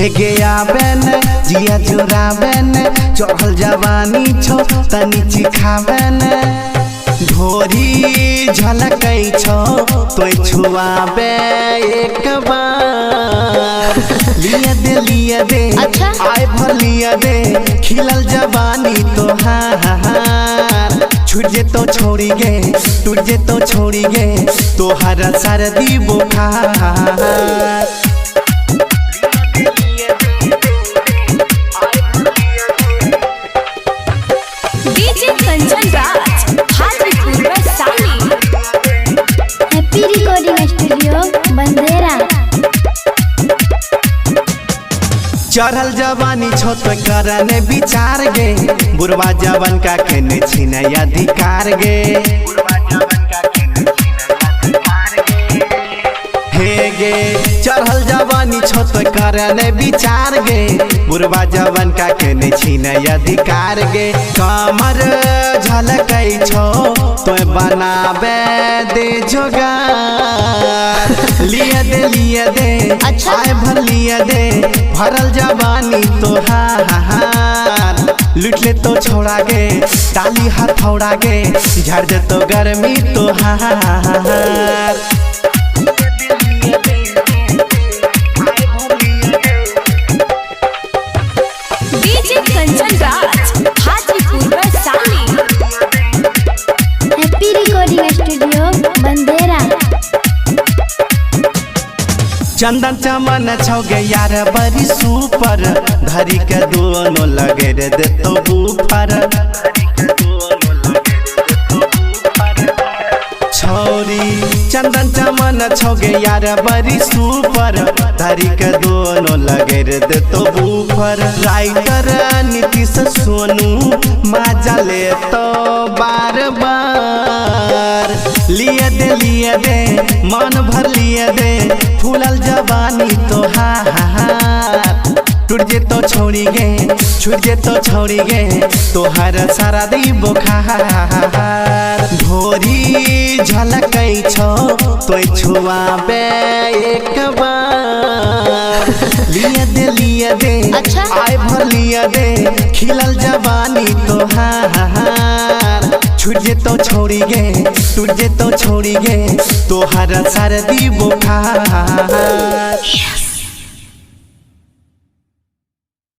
हे गया बेन जिया जुराबेन चढ़ल जवानी छो तनी चिखाबेन ढोरी झलकै छो तो छुआबे एक बार लिया दे अच्छा? आए भर लिया दे खिलल जवानी तोहार छूट जे तो छोड़ी गे टूट जे तो छोड़ी गे तोहरा सर्दी बुखार DJ Kanchan Raj Hajipur Vaishali. Happy recording studio Bandera. चढ़ल जवानी छो तो करने विचार गे बुढ़वा जवन का केने छीने अधिकार गे हे गे चढ़ल जवानी छो तो करने विचार गे बुढ़वा जवन का केने छीने अधिकार गे कमर झलकै छो तो बनाबे दे जोगार लिया दे अच्छा? आए भर लिया दे भरल जवानी तोहार लुट ले तो छोड़ा गे डाली हथौड़ा गे झड़ दे तो गर्मी तोहार DJ Kanchan Raj Hajipur Vaishali. Happy recording studio Bandera. चंदन चमन छो गे यार बड़ी सुपर धरी के दोनों लगे रे दे तो बूफर छोरी चंदन चमन छो गे यार बड़ी सुपर धरी के दोनों लगे रे दे तो बूफर राइटर नीतीश सोनू मजा ले तो बार बार लिया दे मन भर लिया दे फूलल जवानी तोहार टूट जे तो छोड़ी गे छूट जे तो छोड़ी गे तोहर सारा दी बुखार ढोरी झलकै छो तो छुआबे एक बार लिया दे अच्छा? आए भर लिया दे खिलल जवानी तोहार छूट जे तो छोड़ी गे टूट जे तो छोड़ी गे तोहरा सर्दी बुखार।